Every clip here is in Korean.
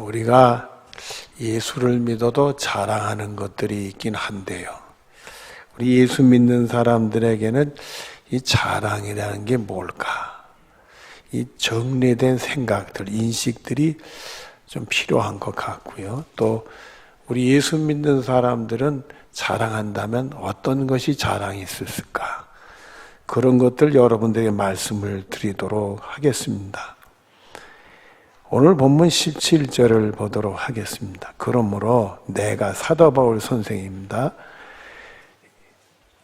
우리가 예수를 믿어도 자랑하는 것들이 있긴 한데요. 우리 예수 믿는 사람들에게는 이 자랑이라는 게 뭘까? 이 정리된 생각들, 인식들이 좀 필요한 것 같고요. 또 우리 예수 믿는 사람들은 자랑한다면 어떤 것이 자랑이 있을까? 그런 것들 여러분들에게 말씀을 드리도록 하겠습니다. 오늘 본문 17절을 보도록 하겠습니다. 그러므로 내가 사도 바울 선생입니다.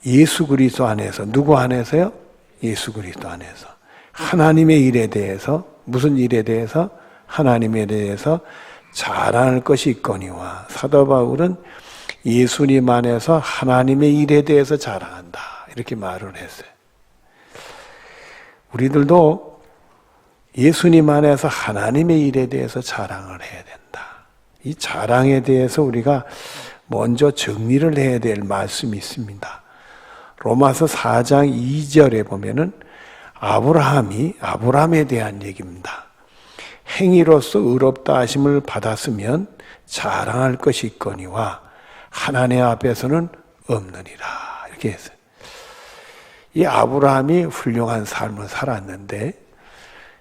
예수 그리스도 안에서, 누구 안에서요? 예수 그리스도 안에서. 하나님의 일에 대해서, 무슨 일에 대해서? 하나님의 일에 대해서 자랑할 것이 있거니와, 사도 바울은 예수님 안에서 하나님의 일에 대해서 자랑한다, 이렇게 말을 했어요. 우리들도 예수님 안에서 하나님의 일에 대해서 자랑을 해야 된다. 이 자랑에 대해서 우리가 먼저 정리를 해야 될 말씀이 있습니다. 로마서 4장 2절에 보면은 아브라함에 대한 얘기입니다. 행위로서 의롭다 하심을 받았으면 자랑할 것이 있거니와 하나님 앞에서는 없느니라, 이렇게 했어요. 이 아브라함이 훌륭한 삶을 살았는데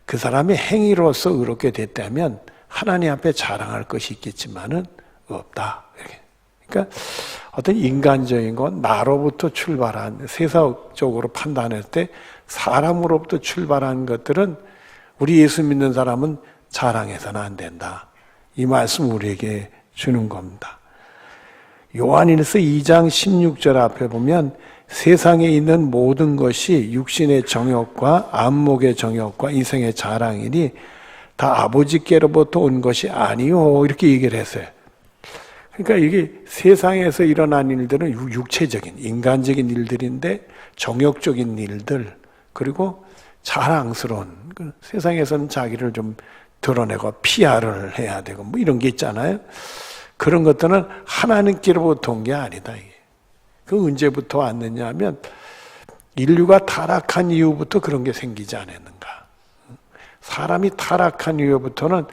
그 사람이 행위로서 의롭게 됐다면 하나님 앞에 자랑할 것이 있겠지만은 없다. 그러니까 어떤 인간적인 건 나로부터 출발한, 세상적으로 판단할 때 사람으로부터 출발한 것들은 우리 예수 믿는 사람은 자랑해서는 안 된다. 이 말씀 우리에게 주는 겁니다. 요한일서 2장 16절 앞에 보면 세상에 있는 모든 것이 육신의 정욕과 안목의 정욕과 이생의 자랑이니 다 아버지께로부터 온 것이 아니요, 이렇게 얘기를 했어요. 그러니까 이게 세상에서 일어난 일들은 육체적인, 인간적인 일들인데 정욕적인 일들, 그리고 자랑스러운, 세상에서는 자기를 좀 드러내고 PR을 해야 되고 뭐 이런 게 있잖아요. 그런 것들은 하나님께로부터 온 게 아니다. 그 언제부터 왔느냐 하면 인류가 타락한 이후부터 그런 게 생기지 않았는가. 사람이 타락한 이후부터는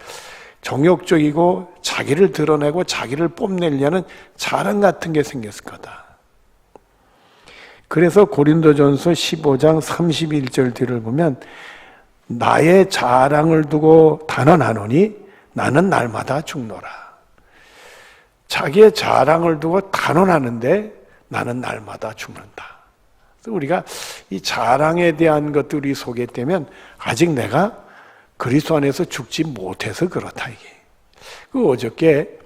정욕적이고 자기를 드러내고 자기를 뽐내려는 자랑 같은 게 생겼을 거다. 그래서 고린도전서 15장 31절 뒤를 보면 나의 자랑을 두고 단언하노니 나는 날마다 죽노라. 자기의 자랑을 두고 단언하는데 나는 날마다 죽는다. 우리가 이 자랑에 대한 것들이 속에 되면 아직 내가 그리스도 안에서 죽지 못해서 그렇다, 이게. 어저께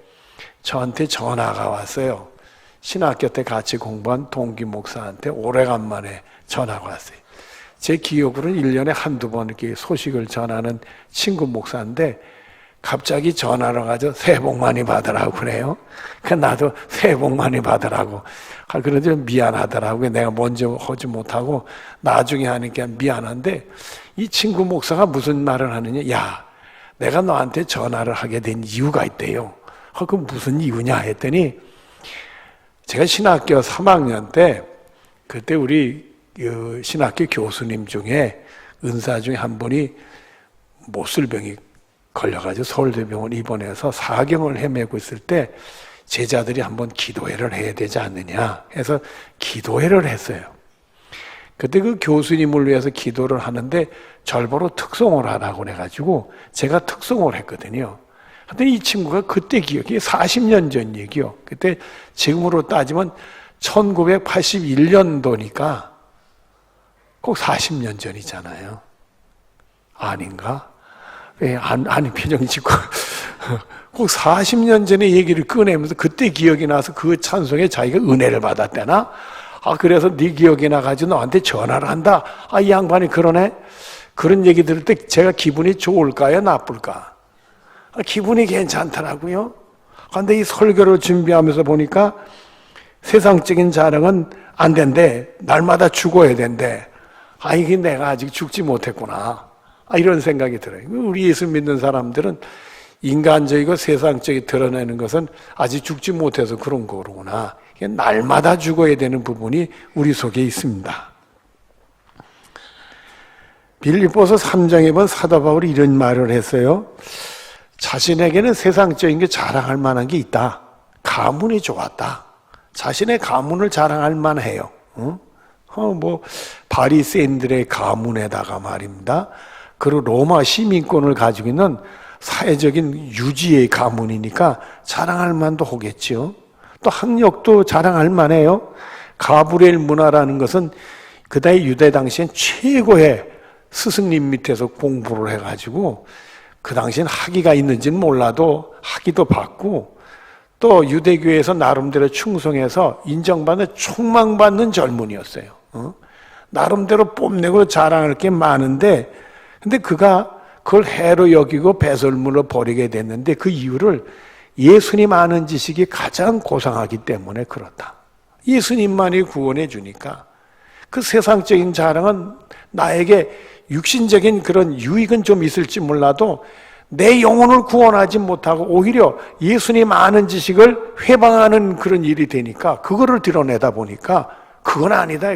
저한테 전화가 왔어요. 신학교 때 같이 공부한 동기 목사한테 오래간만에 전화가 왔어요. 제 기억으로는 1년에 한두 번 이렇게 소식을 전하는 친구 목사인데 갑자기 전화를 가지고 새해 복 많이 받으라고 그래요. 나도 새해 복 많이 받으라고. 그런데 미안하더라고요. 내가 먼저 하지 못하고 나중에 하니까 미안한데 이 친구 목사가 무슨 말을 하느냐. 야, 내가 너한테 전화를 하게 된 이유가 있대요. 그 무슨 이유냐 했더니 제가 신학교 3학년 때 그때 우리 신학교 교수님 중에 은사 중에 한 분이 못술병이 걸려가지고 서울대병원 입원해서 사경을 헤매고 있을 때 제자들이 한번 기도회를 해야 되지 않느냐 해서 기도회를 했어요. 그때 그 교수님을 위해서 기도를 하는데 절보로 특송을 하라고 해가지고 제가 특송을 했거든요. 근데 이 친구가 그때 기억이 40년 전 얘기요. 그때 지금으로 따지면 1981년도니까 꼭 40년 전이잖아요. 아닌가? 왜 아니 표정 짓고 꼭 40년 전의 얘기를 꺼내면서 그때 기억이 나서 그 찬송에 자기가 은혜를 받았대나? 그래서 네 기억이 나가지고 너한테 전화를 한다. 이 양반이 그러네? 그런 얘기 들을 때 제가 기분이 좋을까요? 나쁠까? 기분이 괜찮더라고요. 그런데 이 설교를 준비하면서 보니까 세상적인 자랑은 안 된대. 날마다 죽어야 된대. 이게 내가 아직 죽지 못했구나. 이런 생각이 들어요. 우리 예수 믿는 사람들은 인간적이고 세상적이 드러내는 것은 아직 죽지 못해서 그런 거구나. 날마다 죽어야 되는 부분이 우리 속에 있습니다. 빌립보서 3장에 본 사도 바울이 이런 말을 했어요. 자신에게는 세상적인 게 자랑할 만한 게 있다. 가문이 좋았다. 자신의 가문을 자랑할 만해요. 바리새인들의 가문에다가 말입니다. 그리고 로마 시민권을 가지고 있는 사회적인 유지의 가문이니까 자랑할 만도 하겠죠. 또 학력도 자랑할 만해요. 가브리엘 문화라는 것은 그다의 유대 당시엔 최고의 스승님 밑에서 공부를 해가지고 그 당시엔 학위가 있는지는 몰라도 학위도 받고 또 유대교에서 나름대로 충성해서 인정받는 촉망받는 젊은이였어요. 나름대로 뽐내고 자랑할 게 많은데 근데 그가 그걸 해로 여기고 배설물로 버리게 됐는데 그 이유를 예수님 아는 지식이 가장 고상하기 때문에 그렇다. 예수님만이 구원해 주니까 그 세상적인 자랑은 나에게 육신적인 그런 유익은 좀 있을지 몰라도 내 영혼을 구원하지 못하고 오히려 예수님 아는 지식을 회방하는 그런 일이 되니까 그거를 드러내다 보니까 그건 아니다.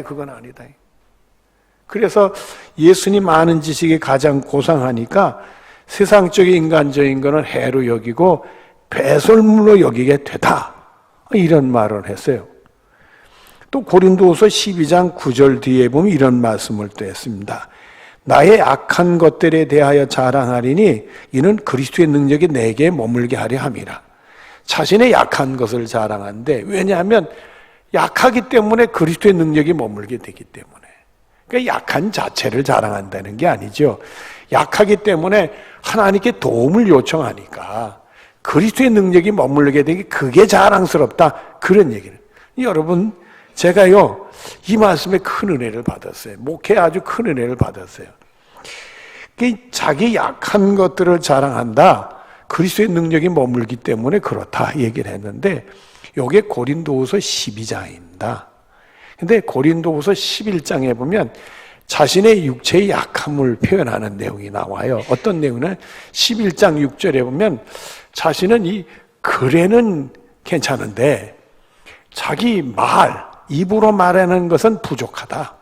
그래서 예수님 아는 지식이 가장 고상하니까 세상적인 인간적인 거는 해로 여기고 배설물로 여기게 되다. 이런 말을 했어요. 또 고린도후서 12장 9절 뒤에 보면 이런 말씀을 또 했습니다. 나의 악한 것들에 대하여 자랑하리니 이는 그리스도의 능력이 내게 머물게 하려 함이라. 자신의 약한 것을 자랑하는데 왜냐하면 약하기 때문에 그리스도의 능력이 머물게 되기 때문에. 그러니까 약한 자체를 자랑한다는 게 아니죠. 약하기 때문에 하나님께 도움을 요청하니까 그리스도의 능력이 머물게 되기 그게 자랑스럽다. 그런 얘기를. 여러분 제가요 이 말씀에 큰 은혜를 받았어요. 목회에 아주 큰 은혜를 받았어요. 자기 약한 것들을 자랑한다. 그리스도의 능력이 머물기 때문에 그렇다 얘기를 했는데 이게 고린도후서 12장입니다. 근데 고린도후서 11장에 보면 자신의 육체의 약함을 표현하는 내용이 나와요. 어떤 내용은 11장 6절에 보면 자신은 이 글에는 괜찮은데 자기 입으로 말하는 것은 부족하다.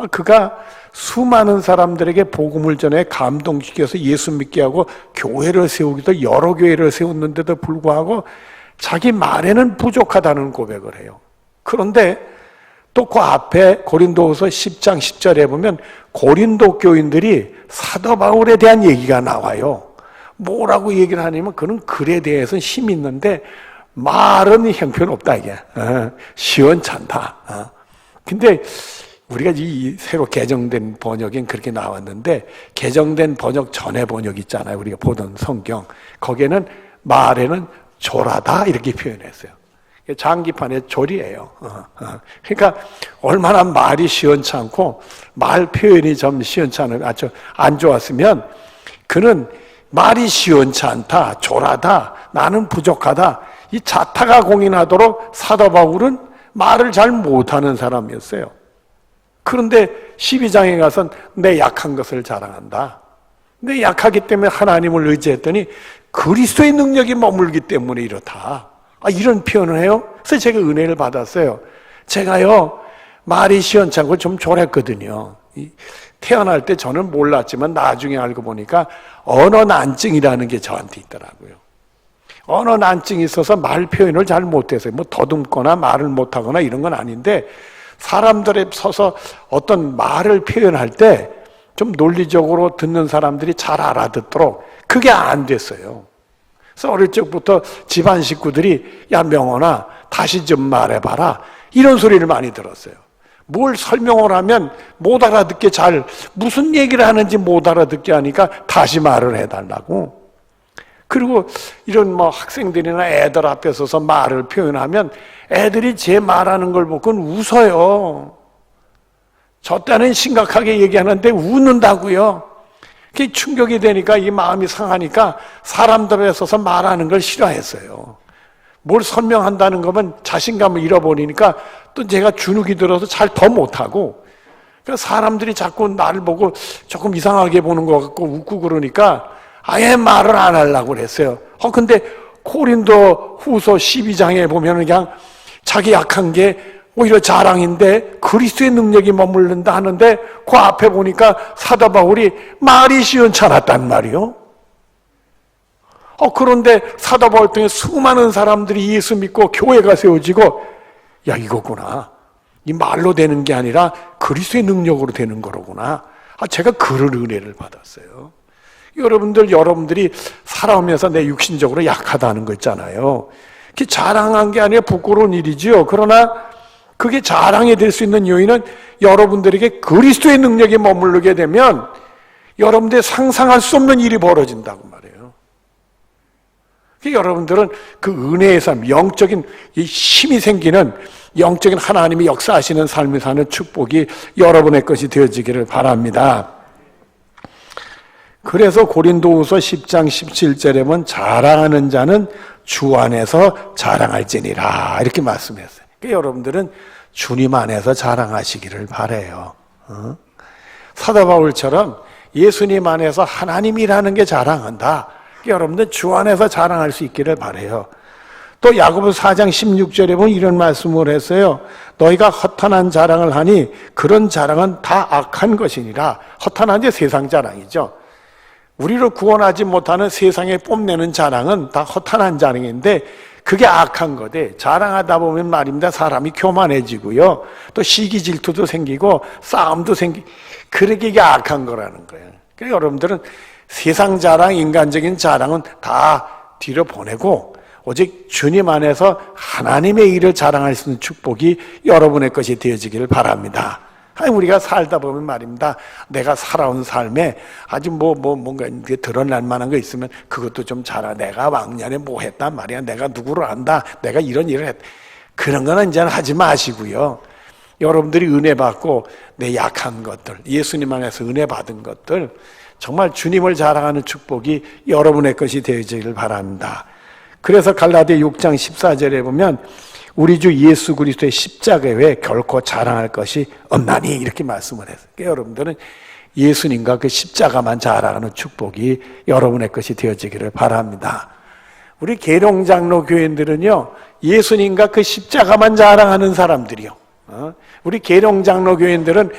그가 수많은 사람들에게 복음을 전해 감동시켜서 예수 믿게 하고 교회를 세우기도 여러 교회를 세웠는데도 불구하고 자기 말에는 부족하다는 고백을 해요. 그런데 또 그 앞에 고린도후서 10장 10절에 보면 고린도 교인들이 사도 바울에 대한 얘기가 나와요. 뭐라고 얘기를 하냐면 그는 글에 대해서는 힘이 있는데 말은 형편없다 이게. 시원찮다. 근데 우리가 이 새로 개정된 번역엔 그렇게 나왔는데 개정된 번역 전에 번역 있잖아요. 우리가 보던 성경. 거기에는 말에는 졸하다 이렇게 표현했어요. 장기판의 졸이에요. 그러니까 얼마나 말이 시원찮고 말 표현이 좀 시원찮은 아주 안 좋았으면 그는 말이 시원찮다, 졸하다, 나는 부족하다. 이 자타가 공인하도록 사도 바울은 말을 잘 못하는 사람이었어요. 그런데 12장에 가서는 내 약한 것을 자랑한다. 내 약하기 때문에 하나님을 의지했더니 그리스도의 능력이 머물기 때문에 이렇다. 이런 표현을 해요. 그래서 제가 은혜를 받았어요. 제가요 말이 시원찮고 좀 졸했거든요. 태어날 때 저는 몰랐지만 나중에 알고 보니까 언어 난증이라는 게 저한테 있더라고요. 언어 난증이 있어서 말 표현을 잘 못해서요. 뭐 더듬거나 말을 못하거나 이런 건 아닌데 사람들에 서서 어떤 말을 표현할 때 좀 논리적으로 듣는 사람들이 잘 알아듣도록 그게 안 됐어요. 그래서 어릴 적부터 집안 식구들이 야 명언아 다시 좀 말해봐라 이런 소리를 많이 들었어요. 뭘 설명을 하면 못 알아듣게 무슨 얘기를 하는지 못 알아듣게 하니까 다시 말을 해달라고. 그리고 이런 학생들이나 애들 앞에 서서 말을 표현하면 애들이 제 말하는 걸 보고는 웃어요. 저 때는 심각하게 얘기하는데 웃는다고요. 그게 충격이 되니까 이 마음이 상하니까 사람들 앞에 서서 말하는 걸 싫어했어요. 뭘 설명한다는 거면 자신감을 잃어버리니까 또 제가 주눅이 들어서 잘 더 못하고 그러니까 사람들이 자꾸 나를 보고 조금 이상하게 보는 것 같고 웃고 그러니까 아예 말을 안 하려고 그랬어요. 근데 고린도 후서 12장에 보면 그냥 자기 약한 게 오히려 자랑인데 그리스도의 능력이 머무른다 하는데 그 앞에 보니까 사도 바울이 말이 시원찮았단 말이요. 그런데 사도 바울 등에 수많은 사람들이 예수 믿고 교회가 세워지고, 야, 이거구나. 이 말로 되는 게 아니라 그리스도의 능력으로 되는 거로구나. 제가 그런 은혜를 받았어요. 여러분들이 살아오면서 내 육신적으로 약하다는 거 있잖아요. 그게 자랑한 게 아니라 부끄러운 일이지요. 그러나 그게 자랑이 될 수 있는 요인은 여러분들에게 그리스도의 능력이 머무르게 되면 여러분들이 상상할 수 없는 일이 벌어진다고 말해요. 여러분들은 그 은혜의 삶, 영적인 힘이 생기는 영적인 하나님이 역사하시는 삶을 사는 축복이 여러분의 것이 되어지기를 바랍니다. 그래서 고린도후서 10장 17절에 보면 자랑하는 자는 주 안에서 자랑할지니라 이렇게 말씀했어요. 그러니까 여러분들은 주님 안에서 자랑하시기를 바라요. 사도 바울처럼 예수님 안에서 하나님이라는 게 자랑한다. 그러니까 여러분들 주 안에서 자랑할 수 있기를 바라요. 또 야고보 4장 16절에 보면 이런 말씀을 했어요. 너희가 허탄한 자랑을 하니 그런 자랑은 다 악한 것이니라. 허탄한 게 세상 자랑이죠. 우리를 구원하지 못하는 세상에 뽐내는 자랑은 다 허탄한 자랑인데 그게 악한 거대. 자랑하다 보면 말입니다. 사람이 교만해지고요. 또 시기 질투도 생기고 싸움도 생기고 그러게 이게 악한 거라는 거예요. 그러니까 여러분들은 세상 자랑, 인간적인 자랑은 다 뒤로 보내고 오직 주님 안에서 하나님의 일을 자랑할 수 있는 축복이 여러분의 것이 되어지기를 바랍니다. 우리가 살다 보면 말입니다. 내가 살아온 삶에 아주 뭔가 드러날 만한 거 있으면 그것도 좀 자랑. 내가 왕년에 뭐 했단 말이야. 내가 누구를 안다. 내가 이런 일을 했다. 그런 거는 이제는 하지 마시고요. 여러분들이 은혜 받고 내 약한 것들, 예수님 안에서 은혜 받은 것들, 정말 주님을 자랑하는 축복이 여러분의 것이 되어지기를 바랍니다. 그래서 갈라디아 6장 14절에 보면 우리 주 예수 그리스도의 십자가 외에 결코 자랑할 것이 없나니 이렇게 말씀을 했어요. 그러니까 여러분들은 예수님과 그 십자가만 자랑하는 축복이 여러분의 것이 되어지기를 바랍니다. 우리 계룡장로 교인들은요, 예수님과 그 십자가만 자랑하는 사람들이요. 우리 계룡장로 교인들은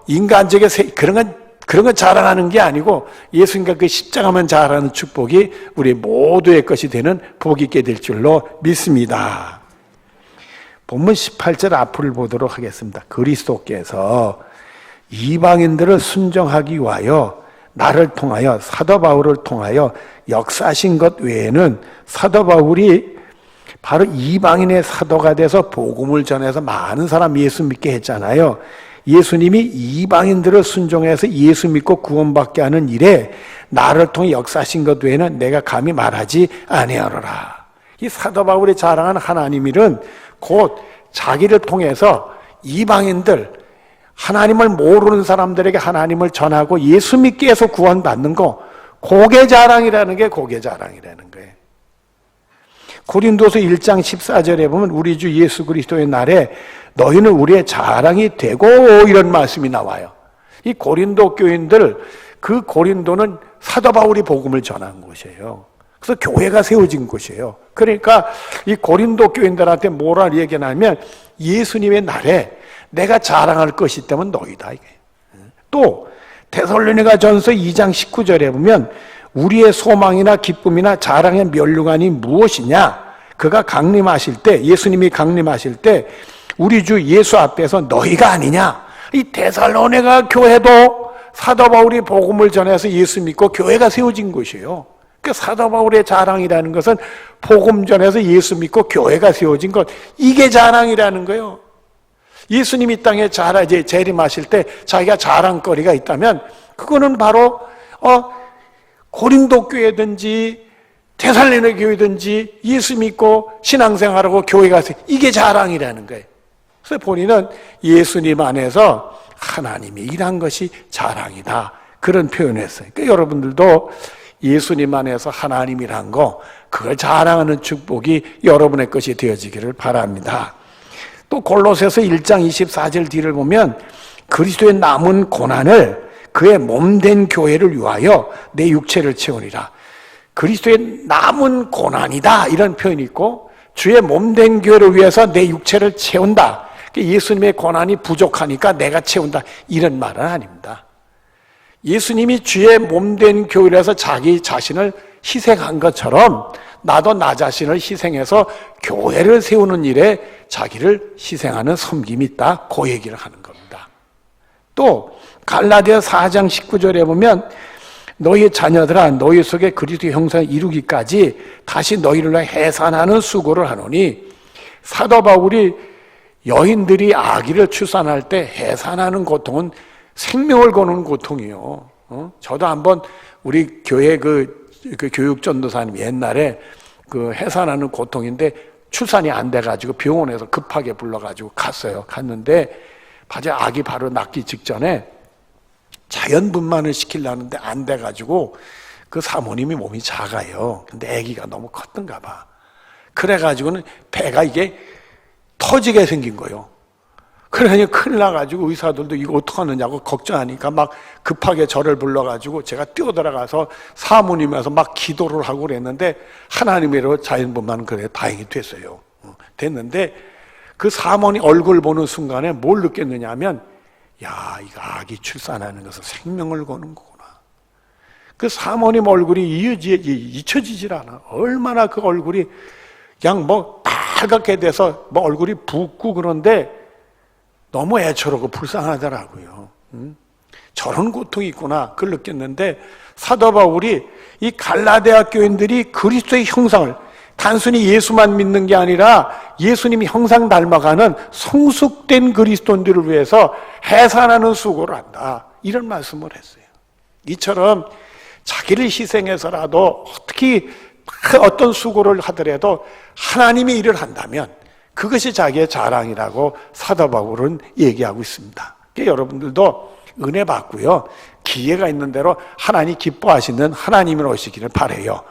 인간적인 그런 건 자랑하는 게 아니고 예수님과 그 십자가만 자랑하는 축복이 우리 모두의 것이 되는 복이 있게 될 줄로 믿습니다. 본문 18절 앞을 보도록 하겠습니다. 그리스도께서 이방인들을 순종하기 위하여 나를 통하여 사도 바울을 통하여 역사하신 것 외에는 사도 바울이 바로 이방인의 사도가 돼서 복음을 전해서 많은 사람 예수 믿게 했잖아요. 예수님이 이방인들을 순종해서 예수 믿고 구원받게 하는 일에 나를 통해 역사하신 것 외에는 내가 감히 말하지 아니하노라. 이 사도 바울이 자랑한 하나님 일은 곧 자기를 통해서 이방인들, 하나님을 모르는 사람들에게 하나님을 전하고 예수 믿게 해서 구원받는 거, 그게 자랑이라는 게 그게 자랑이라는 거예요. 고린도서 1장 14절에 보면 우리 주 예수 그리스도의 날에 너희는 우리의 자랑이 되고 이런 말씀이 나와요. 이 고린도 교인들, 그 고린도는 사도 바울이 복음을 전한 곳이에요. 그래서 교회가 세워진 곳이에요. 그러니까 이 고린도 교인들한테 뭐라 얘기하냐면 예수님의 날에 내가 자랑할 것이 있다면 너희다. 이게. 또 데살로니가 전서 2장 19절에 보면 우리의 소망이나 기쁨이나 자랑의 면류관이 무엇이냐? 그가 강림하실 때, 예수님이 강림하실 때 우리 주 예수 앞에서 너희가 아니냐? 이 데살로니가 교회도 사도 바울이 복음을 전해서 예수 믿고 교회가 세워진 곳이에요. 그 사도 바울의 자랑이라는 것은 복음 전해서 예수 믿고 교회가 세워진 것, 이게 자랑이라는 거예요. 예수님이 땅에 재림하실 때 자기가 자랑거리가 있다면 그거는 바로 고린도 교회든지 데살로니가 교회든지 예수 믿고 신앙생활하고 교회가 이게 자랑이라는 거예요. 그래서 본인은 예수님 안에서 하나님이 일한 것이 자랑이다, 그런 표현을 했어요. 그러니까 여러분들도 예수님 안에서 하나님이란 거, 그걸 자랑하는 축복이 여러분의 것이 되어지기를 바랍니다. 또 골로새서 1장 24절 뒤를 보면 그리스도의 남은 고난을 그의 몸된 교회를 위하여 내 육체를 채우리라. 그리스도의 남은 고난이다, 이런 표현이 있고 주의 몸된 교회를 위해서 내 육체를 채운다. 예수님의 고난이 부족하니까 내가 채운다, 이런 말은 아닙니다. 예수님이 주의 몸된 교회를 해서 자기 자신을 희생한 것처럼 나도 나 자신을 희생해서 교회를 세우는 일에 자기를 희생하는 섬김이 있다. 그 얘기를 하는 겁니다. 또 갈라디아 4장 19절에 보면 너희 자녀들아 너희 속에 그리스도의 형상을 이루기까지 다시 너희를 위해 해산하는 수고를 하노니, 사도 바울이 여인들이 아기를 출산할 때 해산하는 고통은 생명을 거는 고통이요. 저도 한번 우리 교회 그 교육전도사님 옛날에 그 해산하는 고통인데 출산이 안 돼가지고 병원에서 급하게 불러가지고 갔어요. 갔는데 아기 바로 낳기 직전에 자연분만을 시키려는데 안 돼가지고 그 사모님이 몸이 작아요. 근데 아기가 너무 컸던가 봐. 그래가지고는 배가 이게 터지게 생긴 거예요. 그러니 큰일 나가지고 의사들도 이거 어떡하느냐고 걱정하니까 막 급하게 저를 불러가지고 제가 뛰어들어가서 사모님에서 막 기도를 하고 그랬는데 하나님으로 자연분만 그래 다행히 됐어요. 됐는데 그 사모님 얼굴 보는 순간에 뭘 느꼈느냐 하면, 야, 이거 아기 출산하는 것은 생명을 거는 거구나. 그 사모님 얼굴이 잊혀지질 않아. 얼마나 그 얼굴이 그냥 뭐 빨갛게 돼서 뭐 얼굴이 붓고 그런데 너무 애처롭고 불쌍하더라고요. 저런 고통이 있구나 그걸 느꼈는데, 사도 바울이 이 갈라디아 교인들이 그리스도의 형상을 단순히 예수만 믿는 게 아니라 예수님이 형상 닮아가는 성숙된 그리스도인들을 위해서 해산하는 수고를 한다, 이런 말씀을 했어요. 이처럼 자기를 희생해서라도 어떻게 어떤 수고를 하더라도 하나님의 일을 한다면 그것이 자기의 자랑이라고 사도 바울은 얘기하고 있습니다. 그러니까 여러분들도 은혜 받고요, 기회가 있는 대로 하나님 기뻐하시는 하나님을 오시기를 바라요.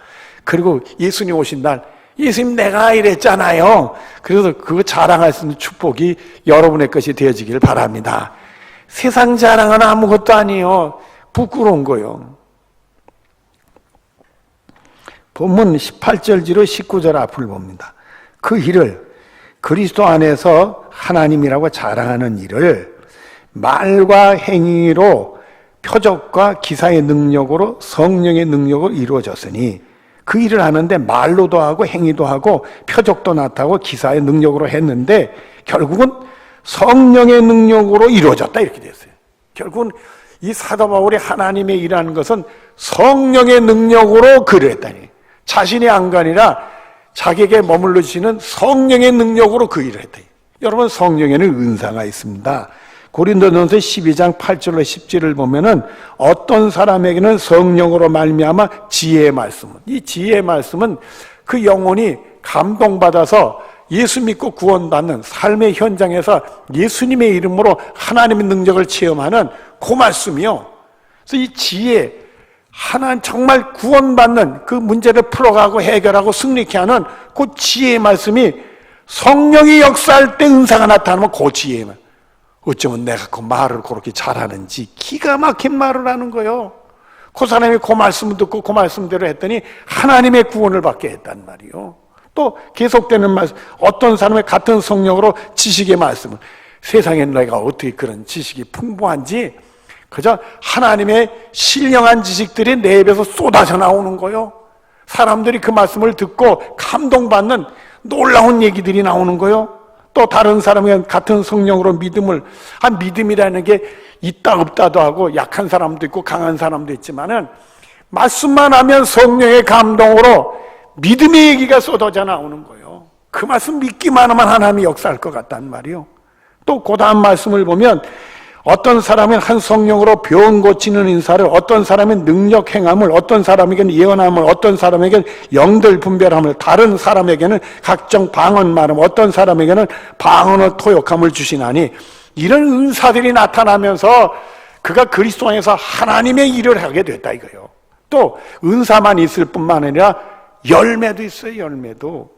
그리고 예수님 오신 날, 예수님 내가 이랬잖아요. 그래서 그거 자랑할 수 있는 축복이 여러분의 것이 되어지길 바랍니다. 세상 자랑은 아무것도 아니에요. 부끄러운 거요. 본문 18절지로 19절 앞을 봅니다. 그 일을, 그리스도 안에서 하나님이라고 자랑하는 일을 말과 행위로 표적과 기사의 능력으로 성령의 능력으로 이루어졌으니, 그 일을 하는데 말로도 하고 행위도 하고 표적도 나타나고 기사의 능력으로 했는데 결국은 성령의 능력으로 이루어졌다, 이렇게 됐어요. 결국은 이 사도 바울이 하나님의 일하는 것은 성령의 능력으로 그를 했다니, 자신의 안간이라 자기에게 머물러 주시는 성령의 능력으로 그 일을 했다. 여러분, 성령에는 은사가 있습니다. 고린도전서 12장 8절로 10절을 보면은 어떤 사람에게는 성령으로 말미암아 지혜의 말씀은, 이 지혜의 말씀은 그 영혼이 감동받아서 예수 믿고 구원받는 삶의 현장에서 예수님의 이름으로 하나님의 능력을 체험하는 그 말씀이요. 그래서 이 지혜, 하나님 정말 구원받는 그 문제를 풀어가고 해결하고 승리케 하는 그 지혜의 말씀이 성령이 역사할 때 은사가 나타나면 그 지혜의 말. 어쩌면 내가 그 말을 그렇게 잘하는지 기가 막힌 말을 하는 거예요. 그 사람이 그 말씀을 듣고 그 말씀대로 했더니 하나님의 구원을 받게 했단 말이요. 또 계속되는 말씀, 어떤 사람의 같은 성령으로 지식의 말씀을, 세상에 내가 어떻게 그런 지식이 풍부한지 그저 하나님의 신령한 지식들이 내 입에서 쏟아져 나오는 거예요. 사람들이 그 말씀을 듣고 감동받는 놀라운 얘기들이 나오는 거예요. 또 다른 사람은 같은 성령으로 믿음을, 믿음이라는 게 있다 없다도 하고 약한 사람도 있고 강한 사람도 있지만은 말씀만 하면 성령의 감동으로 믿음의 얘기가 쏟아져 나오는 거예요. 그 말씀 믿기만 하면 하나님이 역사할 것 같단 말이에요. 또 그 다음 말씀을 보면 어떤 사람은 한 성령으로 병 고치는 인사를, 어떤 사람은 능력 행함을, 어떤 사람에게는 예언함을, 어떤 사람에게는 영들 분별함을, 다른 사람에게는 각종 방언 말함, 어떤 사람에게는 방언을 토역함을 주시나니, 이런 은사들이 나타나면서 그가 그리스도 안에서 하나님의 일을 하게 됐다 이거예요. 또 은사만 있을 뿐만 아니라 열매도 있어요. 열매도.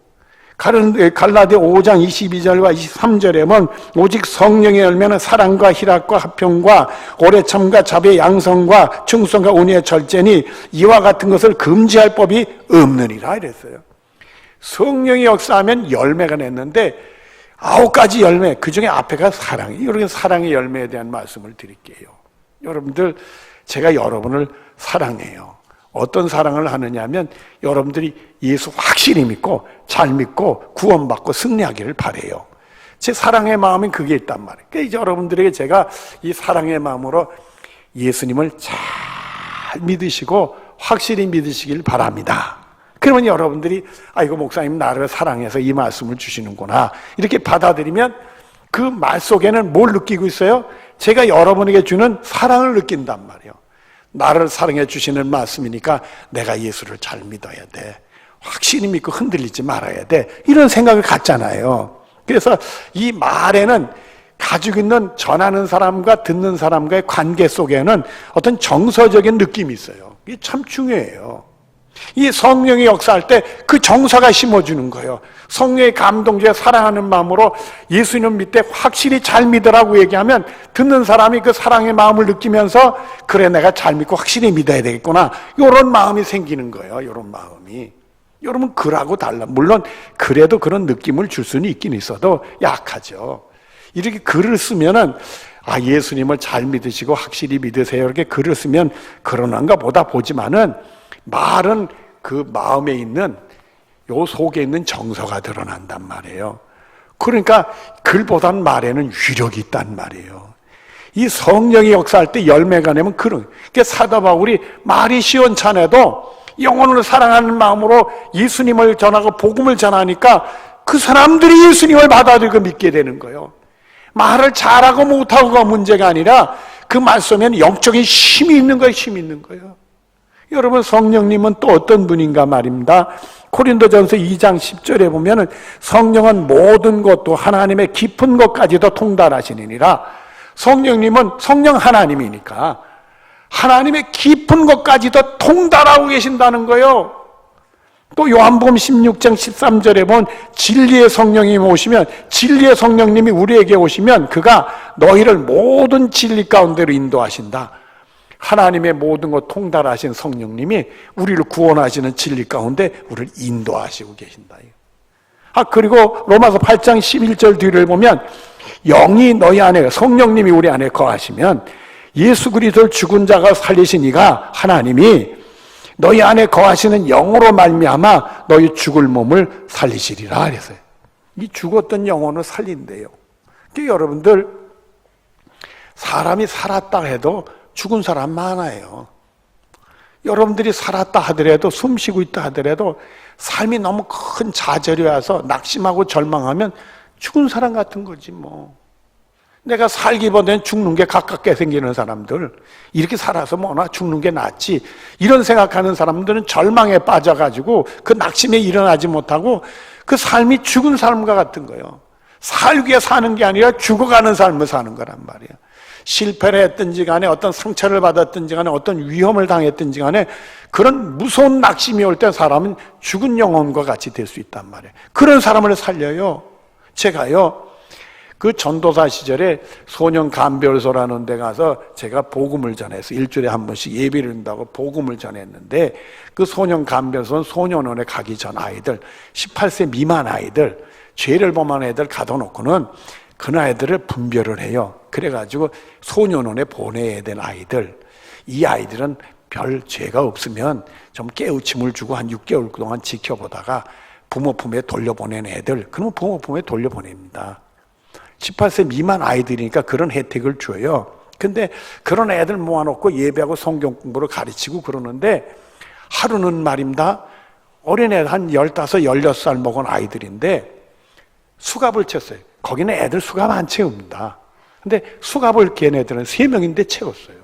갈라디아 5장 22절과 23절에 보면 오직 성령의 열매는 사랑과 희락과 화평과 오래참과 자비의 양성과 충성과 온유의 절제니 이와 같은 것을 금지할 법이 없느니라 이랬어요. 성령이 역사하면 열매가 냈는데 9가지 열매, 그 중에 앞에가 사랑이에요. 여러분, 사랑의 열매에 대한 말씀을 드릴게요. 여러분들, 제가 여러분을 사랑해요. 어떤 사랑을 하느냐 하면 여러분들이 예수 확실히 믿고 잘 믿고 구원받고 승리하기를 바라요. 제 사랑의 마음은 그게 있단 말이에요. 그러니까 이제 여러분들에게 제가 이 사랑의 마음으로 예수님을 잘 믿으시고 확실히 믿으시길 바랍니다. 그러면 여러분들이 이거 목사님 나를 사랑해서 이 말씀을 주시는구나 이렇게 받아들이면 그 말 속에는 뭘 느끼고 있어요? 제가 여러분에게 주는 사랑을 느낀단 말이에요. 나를 사랑해 주시는 말씀이니까 내가 예수를 잘 믿어야 돼. 확실히 믿고 흔들리지 말아야 돼. 이런 생각을 갖잖아요. 그래서 이 말에는 가지고 있는 전하는 사람과 듣는 사람과의 관계 속에는 어떤 정서적인 느낌이 있어요. 이게 참 중요해요. 이 성령이 역사할 때 그 정서가 심어주는 거예요. 성령의 감동주에 사랑하는 마음으로 예수님 믿되 확실히 잘 믿으라고 얘기하면 듣는 사람이 그 사랑의 마음을 느끼면서 그래 내가 잘 믿고 확실히 믿어야 되겠구나 이런 마음이 생기는 거예요. 이런 마음이. 여러분 글하고 달라. 물론 글에도 그런 느낌을 줄 수는 있긴 있어도 약하죠. 이렇게 글을 쓰면은 예수님을 잘 믿으시고 확실히 믿으세요 이렇게 글을 쓰면 그러는가 보다 보지만은 말은 그 마음에 있는 요 속에 있는 정서가 드러난단 말이에요. 그러니까 글보단 말에는 위력이 있단 말이에요. 이 성령이 역사할 때 열매가 내면 그러니까 사도 바울이 말이 시원찮아도 영혼을 사랑하는 마음으로 예수님을 전하고 복음을 전하니까 그 사람들이 예수님을 받아들이고 믿게 되는 거예요. 말을 잘하고 못하고가 문제가 아니라 그 말 속에는 영적인 힘이 있는 거예요. 힘이 있는 거예요. 여러분 성령님은 또 어떤 분인가 말입니다. 고린도전서 2장 10절에 보면은 성령은 모든 것도 하나님의 깊은 것까지도 통달하시느니라. 성령님은 성령 하나님이니까 하나님의 깊은 것까지도 통달하고 계신다는 거예요. 또 요한복음 16장 13절에 보면 진리의 성령이 오시면 진리의 성령님이 우리에게 오시면 그가 너희를 모든 진리 가운데로 인도하신다. 하나님의 모든 것 통달하신 성령님이 우리를 구원하시는 진리 가운데 우리를 인도하시고 계신다. 그리고 로마서 8장 11절 뒤를 보면 영이 너희 안에 성령님이 우리 안에 거하시면 예수 그리스도를 죽은 자가 살리신 이가 하나님이 너희 안에 거하시는 영으로 말미암아 너희 죽을 몸을 살리시리라 그랬어요. 이 죽었던 영혼을 살린대요. 그러니까 여러분들 사람이 살았다 해도 죽은 사람 많아요. 여러분들이 살았다 하더라도 숨쉬고 있다 하더라도 삶이 너무 큰 좌절이 와서 낙심하고 절망하면 죽은 사람 같은 거지 뭐. 내가 살기보다는 죽는 게 가깝게 생기는 사람들 이렇게 살아서 뭐나 죽는 게 낫지 이런 생각하는 사람들은 절망에 빠져가지고 그 낙심에 일어나지 못하고 그 삶이 죽은 삶과 같은 거예요. 살기 위해 사는 게 아니라 죽어가는 삶을 사는 거란 말이에요. 실패를 했든지 간에 어떤 상처를 받았든지 간에 어떤 위험을 당했든지 간에 그런 무서운 낙심이 올 때 사람은 죽은 영혼과 같이 될 수 있단 말이에요. 그런 사람을 살려요. 제가요 그 전도사 시절에 소년 감별소라는 데 가서 제가 복음을 전해서 일주일에 한 번씩 예배를 드린다고 복음을 전했는데 그 소년 감별소는 소년원에 가기 전 아이들 18세 미만 아이들 죄를 범한 애들 가둬놓고는 그 아이들을 분별을 해요. 그래가지고 소년원에 보내야 될 아이들 이 아이들은 별 죄가 없으면 좀 깨우침을 주고 한 6개월 동안 지켜보다가 부모 품에 돌려보낸 애들 그러면 부모 품에 돌려보냅니다. 18세 미만 아이들이니까 그런 혜택을 줘요. 근데 그런 애들 모아놓고 예배하고 성경 공부를 가르치고 그러는데 하루는 말입니다. 어린애 한 15, 16살 먹은 아이들인데 수갑을 쳤어요. 거기는 애들 수갑 안 채웁니다. 근데 수갑을 걔네들은 3명인데 채웠어요.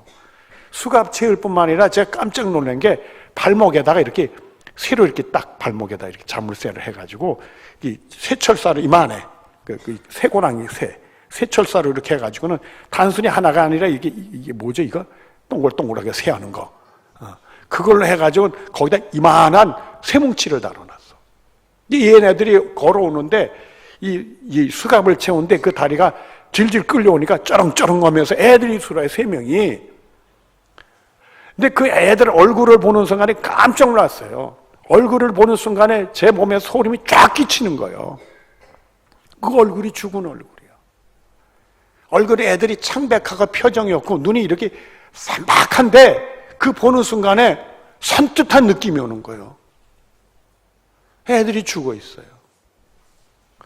수갑 채울 뿐만 아니라 제가 깜짝 놀란 게 발목에다가 이렇게 쇠로 이렇게 딱 발목에다 이렇게 자물쇠를 해가지고 이 쇠철사를 이만해. 그 쇠고랑이 쇠철사로 이렇게 해가지고는 단순히 하나가 아니라 이게 뭐죠 이거? 동글동글하게 쇠하는 거. 그걸로 해가지고 거기다 이만한 쇠뭉치를 달아놨어. 얘네들이 걸어오는데 이 수갑을 채우는데 그 다리가 질질 끌려오니까 쩌렁쩌렁 하면서 애들이 수라에 3명이. 근데 그 애들 얼굴을 보는 순간에 깜짝 놀랐어요. 얼굴을 보는 순간에 제 몸에 소름이 쫙 끼치는 거예요. 그 얼굴이 죽은 얼굴이에요. 얼굴에 애들이 창백하고 표정이 없고 눈이 이렇게 산박한데 그 보는 순간에 선뜻한 느낌이 오는 거예요. 애들이 죽어 있어요.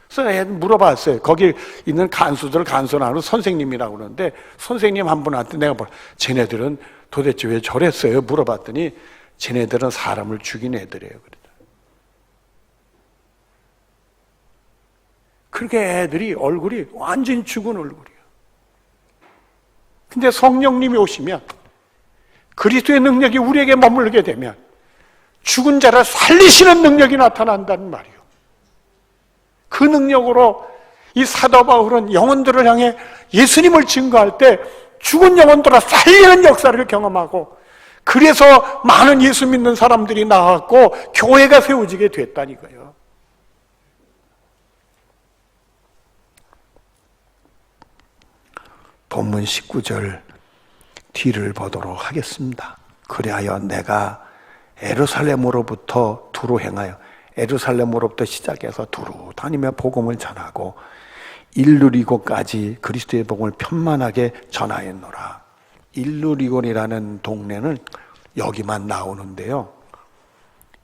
그래서 애들 물어봤어요. 거기 있는 간수들 간수나는 선생님이라고 그러는데 선생님 한 분한테 내가 쟤네들은 도대체 왜 저랬어요? 물어봤더니 쟤네들은 사람을 죽인 애들이에요. 그렇게 애들이 얼굴이 완전히 죽은 얼굴이에요. 근데 성령님이 오시면 그리스도의 능력이 우리에게 머물게 되면 죽은 자를 살리시는 능력이 나타난다는 말이에요. 그 능력으로 이 사도 바울은 영혼들을 향해 예수님을 증거할 때 죽은 영혼들을 살리는 역사를 경험하고 그래서 많은 예수 믿는 사람들이 나왔고 교회가 세워지게 됐다니까요. 본문 19절 뒤를 보도록 하겠습니다. 그리하여 내가 예루살렘으로부터 두루 행하여 예루살렘으로부터 시작해서 두루 다니며 복음을 전하고 일루리고까지 그리스도의 복음을 편만하게 전하였노라. 일루리곤이라는 동네는 여기만 나오는데요.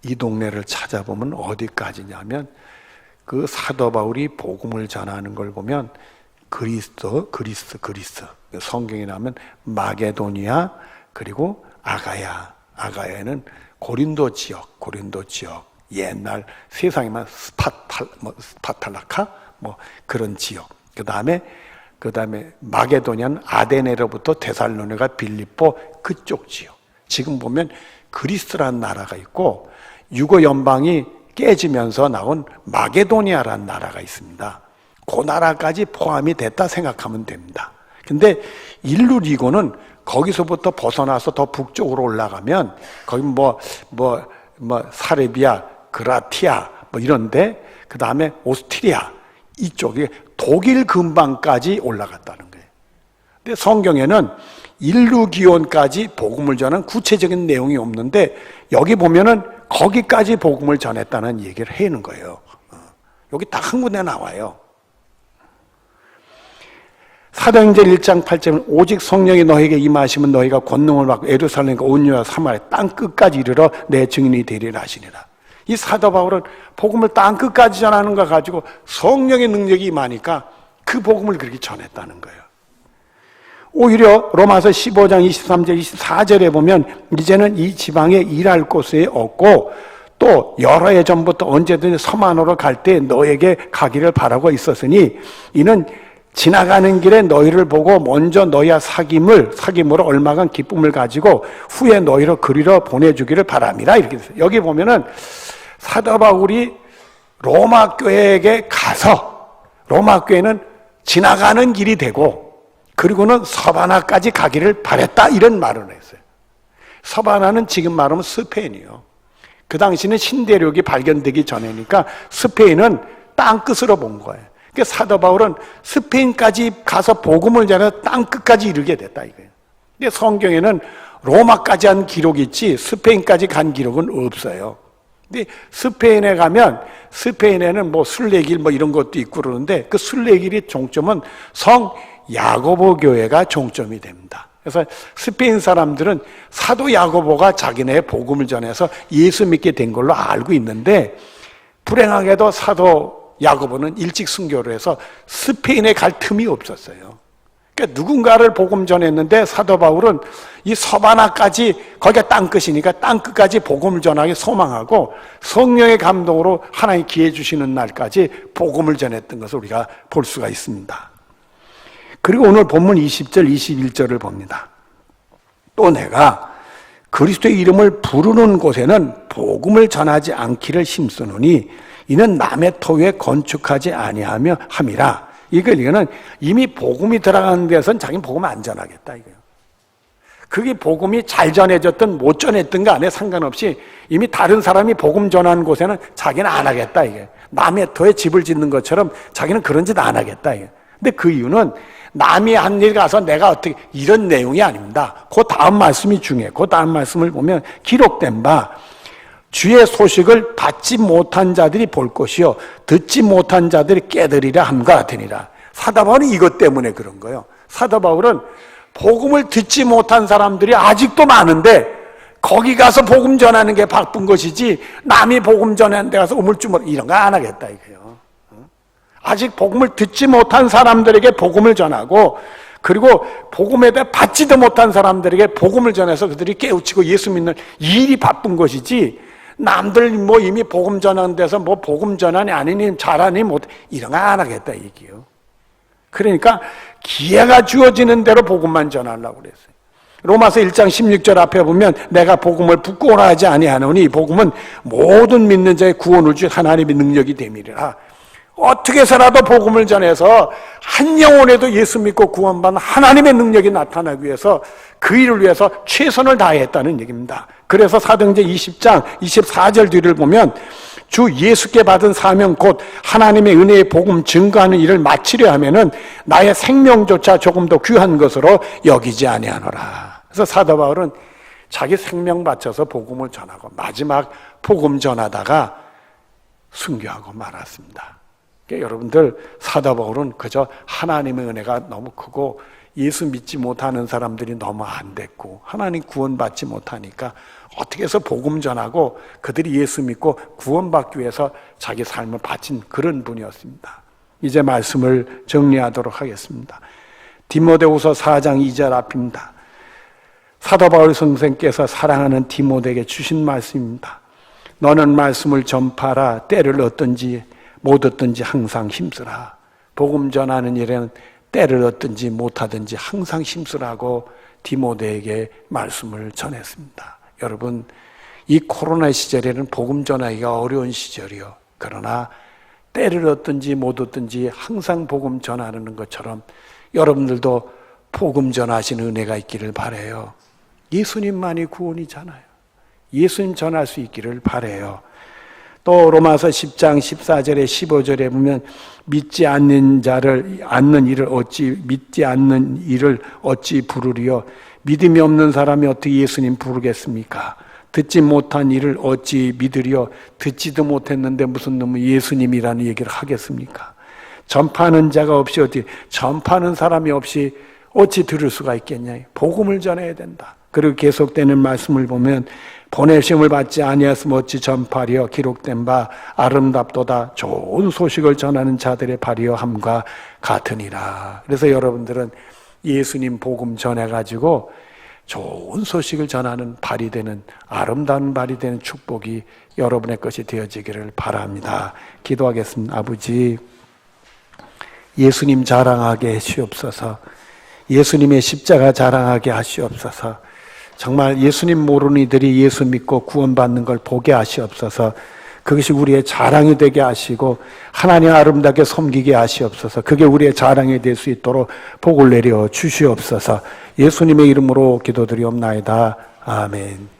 이 동네를 찾아보면 어디까지냐면 그 사도 바울이 복음을 전하는 걸 보면 그리스 성경에 나오면 마게도니아 그리고 아가야는 고린도 지역 옛날 세상에만 스파탈라카 그런 지역. 그다음에 마게도니아는 아데네로부터 데살로니가 빌립보 그쪽 지역. 지금 보면 그리스라는 나라가 있고 유고 연방이 깨지면서 나온 마게도니아라는 나라가 있습니다. 그 나라까지 포함이 됐다 생각하면 됩니다. 근데 일루리고는 거기서부터 벗어나서 더 북쪽으로 올라가면 거기 사르비아, 그라티아 이런데 그 다음에 오스트리아 이쪽에 독일 근방까지 올라갔다는 거예요. 근데 성경에는 일루기온까지 복음을 전한 구체적인 내용이 없는데 여기 보면은 거기까지 복음을 전했다는 얘기를 해는 거예요. 여기 딱 한 군데 나와요. 사도행전 1장 8절은 오직 성령이 너에게 임하시면 너희가 권능을 받고 예루살렘과 온유와 사마리아 땅 끝까지 이르러 내 증인이 되리라 하시니라. 이 사도 바울은 복음을 땅 끝까지 전하는 거 가지고 성령의 능력이 임하니까 그 복음을 그렇게 전했다는 거예요. 오히려 로마서 15장 23절 24절에 보면 이제는 이 지방에 일할 곳이 없고 또 여러 해 전부터 언제든지 섬 안으로 갈 때 너에게 가기를 바라고 있었으니 이는 지나가는 길에 너희를 보고 먼저 너희와 사귐으로 얼마간 기쁨을 가지고 후에 너희를 그리러 보내주기를 바람이라 이렇게 됐어요. 여기 보면은 사도 바울이 로마 교회에게 가서 로마 교회는 지나가는 길이 되고 그리고는 서바나까지 가기를 바랬다 이런 말을 했어요. 서바나는 지금 말하면 스페인이요. 그 당시는 신대륙이 발견되기 전이니까 스페인은 땅끝으로 본 거예요. 그러니까 사도 바울은 스페인까지 가서 복음을 전해서 땅끝까지 이르게 됐다 이거예요. 근데 성경에는 로마까지 한 기록이 있지 스페인까지 간 기록은 없어요. 근데 스페인에 가면 스페인에는 순례길 이런 것도 있고 그러는데 그 순례길이 종점은 성 야고보 교회가 종점이 됩니다. 그래서 스페인 사람들은 사도 야고보가 자기네 복음을 전해서 예수 믿게 된 걸로 알고 있는데 불행하게도 사도 야고보는 일찍 순교를 해서 스페인에 갈 틈이 없었어요. 그러니까 누군가를 복음 전했는데 사도 바울은 이 서바나까지 거기가 땅끝이니까 땅끝까지 복음을 전하기 소망하고 성령의 감동으로 하나님 기회 주시는 날까지 복음을 전했던 것을 우리가 볼 수가 있습니다. 그리고 오늘 본문 20절 21절을 봅니다. 또 내가 그리스도의 이름을 부르는 곳에는 복음을 전하지 않기를 힘쓰노니 이는 남의 토에 건축하지 아니하며 함이라. 이거는 이미 복음이 들어가는 데서는 자기는 복음 안 전하겠다 이거예요. 그게 복음이 잘 전해졌든 못 전했든 간에 상관없이 이미 다른 사람이 복음 전하는 곳에는 자기는 안 하겠다 이게. 남의 터에 집을 짓는 것처럼 자기는 그런 짓 안 하겠다 이게. 근데 그 이유는 남이 한 일 가서 내가 어떻게 이런 내용이 아닙니다. 그 다음 말씀이 중요해요. 그 다음 말씀을 보면 기록된 바 주의 소식을 받지 못한 자들이 볼 것이요 듣지 못한 자들이 깨달으리라 함과 같으니라. 사도 바울은 이것 때문에 그런 거예요. 사도 바울은 복음을 듣지 못한 사람들이 아직도 많은데 거기 가서 복음 전하는 게 바쁜 것이지 남이 복음 전하는 데 가서 우물쭈물 이런 거 안 하겠다 이거예요. 아직 복음을 듣지 못한 사람들에게 복음을 전하고, 그리고 복음에 대해 받지도 못한 사람들에게 복음을 전해서 그들이 깨우치고 예수 믿는 이 일이 바쁜 것이지, 남들 뭐 이미 복음 전하는 데서 뭐 복음 전하니 아니니 잘하니 못 이런 거 안 하겠다 이게요. 그러니까 기회가 주어지는 대로 복음만 전하려고 그랬어요. 로마서 1장 16절 앞에 보면 내가 복음을 부끄러워하지 하지 아니하노니 이 복음은 모든 믿는 자의 구원을 주 하나님의 능력이 됨이라. 어떻게 해서라도 복음을 전해서 한 영혼에도 예수 믿고 구원받는 하나님의 능력이 나타나기 위해서 그 일을 위해서 최선을 다했다는 얘기입니다. 그래서 사도행전 20장 24절 뒤를 보면 주 예수께 받은 사명 곧 하나님의 은혜의 복음 증거하는 일을 마치려 하면은 나의 생명조차 조금 더 귀한 것으로 여기지 아니하노라. 그래서 사도 바울은 자기 생명 바쳐서 복음을 전하고 마지막 복음 전하다가 순교하고 말았습니다. 그러니까 여러분들, 사도 바울은 그저 하나님의 은혜가 너무 크고 예수 믿지 못하는 사람들이 너무 안 됐고 하나님 구원받지 못하니까 어떻게 해서 복음 전하고 그들이 예수 믿고 구원받기 위해서 자기 삶을 바친 그런 분이었습니다. 이제 말씀을 정리하도록 하겠습니다. 디모데후서 4장 2절 앞입니다. 사도 바울 선생께서 사랑하는 디모데에게 주신 말씀입니다. 너는 말씀을 전파하라. 때를 얻든지 못 얻든지 항상 힘쓰라. 복음 전하는 일에는 때를 얻든지 못하든지 항상 힘쓰라고 디모데에게 말씀을 전했습니다. 여러분, 이 코로나 시절에는 복음 전하기가 어려운 시절이요. 그러나 때를 얻든지 못 얻든지 항상 복음 전하는 것처럼 여러분들도 복음 전하시는 은혜가 있기를 바라요. 예수님만이 구원이잖아요. 예수님 전할 수 있기를 바라요. 또 로마서 10장 14절에 15절에 보면 믿지 않는 일을 어찌 부르리요. 믿음이 없는 사람이 어떻게 예수님 부르겠습니까? 듣지 못한 일을 어찌 믿으리요. 듣지도 못했는데 무슨 놈의 예수님이라는 얘기를 하겠습니까? 전파하는 자가 없이 전파하는 사람이 없이 어찌 들을 수가 있겠냐. 복음을 전해야 된다. 그리고 계속되는 말씀을 보면 보내심을 받지 아니하였으면 어찌 전파리여 기록된 바 아름답도다 좋은 소식을 전하는 자들의 발이여 함과 같으니라. 그래서 여러분들은 예수님 복음 전해가지고 좋은 소식을 전하는 발이 되는, 아름다운 발이 되는 축복이 여러분의 것이 되어지기를 바랍니다. 기도하겠습니다. 아버지, 예수님 자랑하게 하시옵소서. 예수님의 십자가 자랑하게 하시옵소서. 정말 예수님 모르는 이들이 예수 믿고 구원받는 걸 보게 하시옵소서. 그것이 우리의 자랑이 되게 하시고 하나님 아름답게 섬기게 하시옵소서. 그게 우리의 자랑이 될 수 있도록 복을 내려 주시옵소서. 예수님의 이름으로 기도드리옵나이다. 아멘.